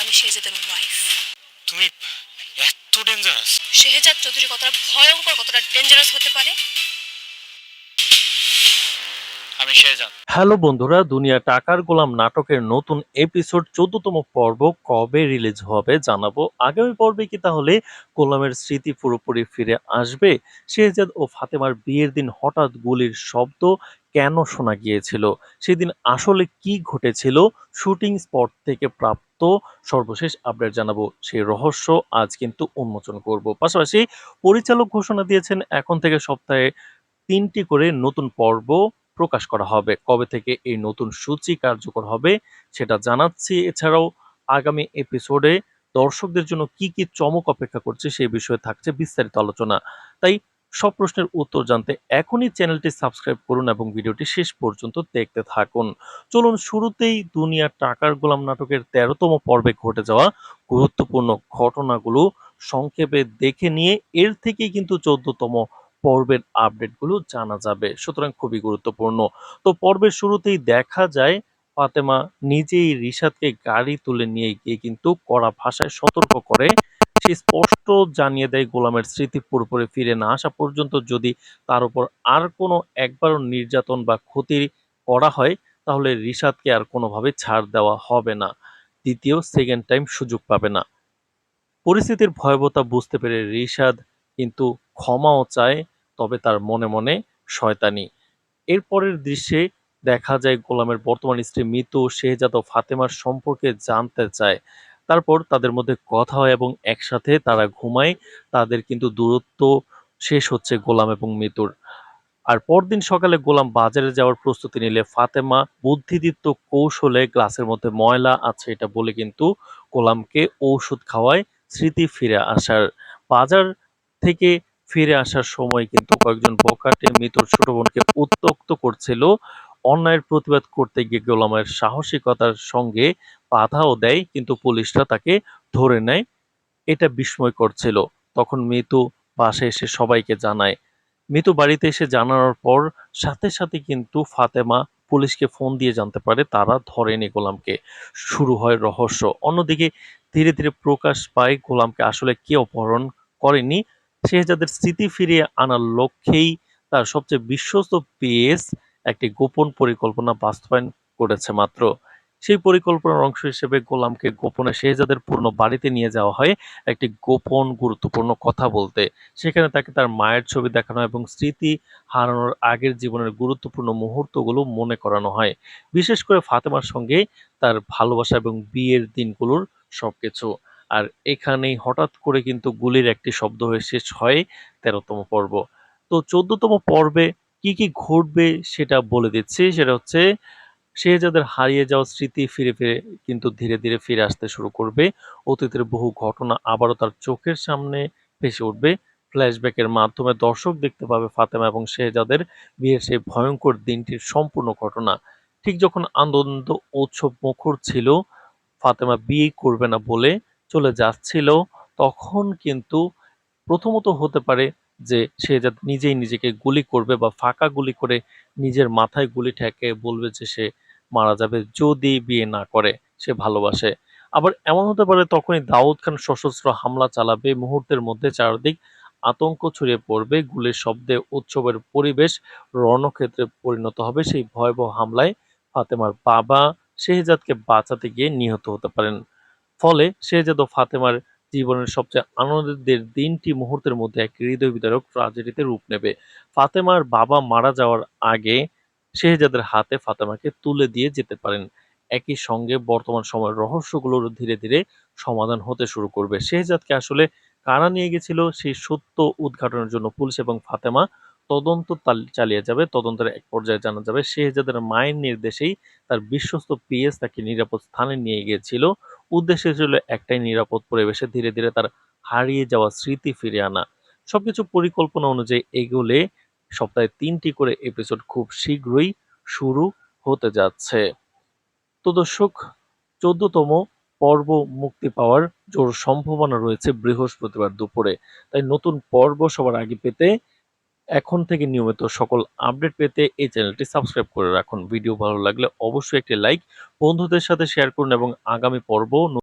আমি শেহজাদের ওয়াইফ। তুমি এত ডেঞ্জারাস? শেহজাদ চৌধুরী কতটা ভয়ঙ্কর, কতটা ডেঞ্জারাস হতে পারে। আমি শেহজাদ। হ্যালো বন্ধুরা, দুনিয়া টাকার গোলাম নাটকের নতুন এপিসোড 14তম পর্ব কবে রিলিজ হবে জানাবো। আগামী পর্বে কি তাহলে গোলামের স্মৃতি পুরোপুরি ফিরে আসবে? শেহজাদ ও ফাতেমার বিয়ের দিন হঠাৎ গুলির শব্দ কেন শোনা গিয়েছিল? সেদিন আসলে কি ঘটেছিল? শুটিং স্পট থেকে প্রাপ্ত সর্বশেষ আপডেট জানাবো। সেই রহস্য আজ কিন্তু উন্মোচন করব। পাশাপাশি পরিচালক ঘোষণা দিয়েছেন এখন থেকে সপ্তাহে ৩টি করে নতুন পর্ব প্রকাশ করা হবে। কবে থেকে এই নতুন সূচি কার্যকর হবে সেটা জানাচ্ছি। এছাড়াও আগামী এপিসোডে দর্শকদের জন্য কি কি চমক অপেক্ষা করছে সেই বিষয়ে থাকছে বিস্তারিত আলোচনা। তাই সব প্রশ্নের উত্তর জানতে এখনই চ্যানেলটি সাবস্ক্রাইব করুন এবং ভিডিওটি শেষ পর্যন্ত দেখতে থাকুন। চলুন শুরুতেই দুনিয়া টাকার গোলাম নাটকের ১৩তম পর্বে ঘটে যাওয়া গুরুত্বপূর্ণ ঘটনাগুলো সংক্ষেপে দেখে নিয়ে এর থেকেই কিন্তু ১৪তম পর্বের আপডেটগুলো জানা যাবে। সুতরাং খুবই গুরুত্বপূর্ণ। তো পর্বের শুরুতেই দেখা যায় ফাতেমা নিজেই রিশাদকে গাড়ি তুলে নিয়ে গিয়ে কিন্তু কড়া ভাষায় সতর্ক করে। সে স্পষ্ট জানিয়ে দেয় গোলামের স্মৃতি পুরোপুরি ফিরে না আসা পর্যন্ত যদি তার উপর আর কোনো একবারও নির্যাতন বা ক্ষতি করা হয় তাহলে রিশাদকে আর কোনোভাবে ছাড় দেওয়া হবে না। দ্বিতীয় সেকেন্ড টাইম সুযোগ পাবে না। পরিস্থিতির ভয়াবহতা বুঝতে পেরে রিশাদ কিন্তু ক্ষমাও চায়, তবে তার মনে মনে শয়তানি। এরপরের দৃশ্যে দেখা যায় গোলামের বর্তমান স্ত্রী মিতু শেহজাদ ও ফাতেমার সম্পর্কে জানতে চায়। তারপর তাদের মধ্যে কথা হয় এবং একসাথে তারা ঘুমায়। তাদের কিন্তু দূরত্ব শেষ হচ্ছে গোলাম এবং মিতুর। আর পরদিন সকালে গোলাম বাজারে যাওয়ার প্রস্তুতি নিলে ফাতেমা বুদ্ধিদীপ্ত কৌশলে গ্লাসের মধ্যে ময়লা আছে এটা বলে কিন্তু গোলামকে ঔষধ খাওয়ায় স্মৃতি ফিরে আসার। বাজার থেকে ফিরে আসার সময় কিন্তু কয়েকজন বখাটে মৃত্যুর ছোট বোনকে উত্ত্যক্ত করছিল। অন্যায়ের প্রতিবাদ করতে গিয়ে গোলামের সাহসিকতার সঙ্গে বাধাও দেয়, কিন্তু পুলিশরা তাকে ধরে নেয়। এটা বিস্ময়কর ছিল। তখন মিতু বাসায় এসে সবাইকে জানায়। মিতু বাড়িতে এসে জানানোর পর সাথে সাথে কিন্তু ফাতেমা পুলিশকে ফোন দিয়ে জানতে পারে তারা ধরেনি গোলামকে। শুরু হয় রহস্য। অন্যদিকে ধীরে ধীরে প্রকাশ পায় গোলামকে আসলে কে অপহরণ করেনি। শেহজাদের স্মৃতি ফিরিয়ে আনার লক্ষ্যেই তার সবচেয়ে বিশ্বস্ত পিএস একটি গোপন পরিকল্পনা বাস্তবায়ন করেছে মাত্র। সেই পরিকল্পনার অংশ হিসেবে গোলামকে গোপনে শেহজাদের পুরনো বাড়িতে নিয়ে যাওয়া হয় একটি গোপন গুরুত্বপূর্ণ কথা বলতে। সেখানে তাকে তার মায়ের ছবি দেখানো এবং স্মৃতি হারানোর আগের জীবনের গুরুত্বপূর্ণ মুহূর্তগুলো মনে করানো হয়। বিশেষ করে ফাতেমার সঙ্গে তার ভালোবাসা এবং বিয়ের দিনগুলোর সবকিছু। আর এখানেই হঠাৎ করে কিন্তু গুলির একটি শব্দ হয়ে শেষ হয় ১৩তম পর্ব। তো ১৪তম পর্বে কি কি ঘটবে সেটা বলে দিচ্ছি। সেটা হচ্ছে শেহজাদের হারিয়ে যাওয়া স্মৃতি ফিরে ফিরে কিন্তু ধীরে ধীরে ফিরে আসতে শুরু করবে। অতীতের বহু ঘটনা আবারও তার চোখের সামনে ভেসে উঠবে। ফ্ল্যাশব্যাকের মাধ্যমে দর্শক দেখতে পাবে ফাতেমা এবং শেহজাদের বিয়ের সেই ভয়ঙ্কর দিনটির সম্পূর্ণ ঘটনা। ঠিক যখন আনন্দ উৎসব মুখর ছিল, ফাতেমা বিয়ে করবে না বলে চলে যাচ্ছিল, তখন কিন্তু প্রথমত হতে পারে যে শেহজাদ নিজেই নিজেকে গুলি করবে বা ফাঁকা গুলি করে নিজের মাথায় গুলি ঠেকে বলবে যে সে মারা যাবে যদি বিয়ে না করে, সে ভালোবাসে। আবার এমন হতে পারে তখনই দাউদ খান সশস্ত্র হামলা চালাবে, মুহূর্তের মধ্যে চারদিক আতঙ্ক ছড়িয়ে পড়বে, গুলির শব্দে উৎসবের পরিবেশ রণক্ষেত্রে পরিণত হবে। সেই ভয়াবহ হামলায় ফাতেমার বাবা শেহজাদকে বাঁচাতে গিয়ে নিহত হতে পারেন। ফলে শেহজাদ ও ফাতেমার জীবনের সবচেয়ে আনন্দের দিনটি মুহূর্তের মধ্যে এক হৃদয় বিদারক ট্রাজেডিতে রূপ নেবে। ফাতেমার বাবা মারা যাওয়ার আগে শেহজাদের হাতে ফাতেমাকে তুলে দিয়ে যেতে পারেন। একই সঙ্গে বর্তমান সময়ের রহস্যগুলোর ধীরে ধীরে সমাধান হতে শুরু করবে। শেহজাদকে আসলে কারা নিয়ে গেছিল সেই সত্য উদ্ঘাটনের জন্য পুলিশ এবং ফাতেমা তদন্ত চালিয়ে যাবে। তদন্তের এক পর্যায়ে জানা যাবে শেহজাদের মায়ের নির্দেশেই তার বিশ্বস্ত পিএস তাকে নিরাপদ স্থানে নিয়ে গিয়েছিল। উদ্দেশ্য ছিল একটাই, নিরাপদ পরিবেশে ধীরে ধীরে তার হারিয়ে যাওয়া স্মৃতি ফিরিয়ে আনা। সবকিছু পরিকল্পনা অনুযায়ী এগোলে সপ্তাহে ৩টি করে এপিসোড খুব শীঘ্রই শুরু হতে যাচ্ছে। তো দর্শক, ১৪তম পর্ব মুক্তি পাওয়ার জোর সম্ভাবনা রয়েছে বৃহস্পতিবার দুপুরে। তাই নতুন পর্ব সবার আগে পেতে এখন থেকে নিয়মিত সকল আপডেট পেতে এই চ্যানেলটি সাবস্ক্রাইব করে রাখুন। ভিডিও ভালো লাগলে অবশ্যই একটি লাইক, বন্ধুদের সাথে শেয়ার করুন এবং আগামী পর্ব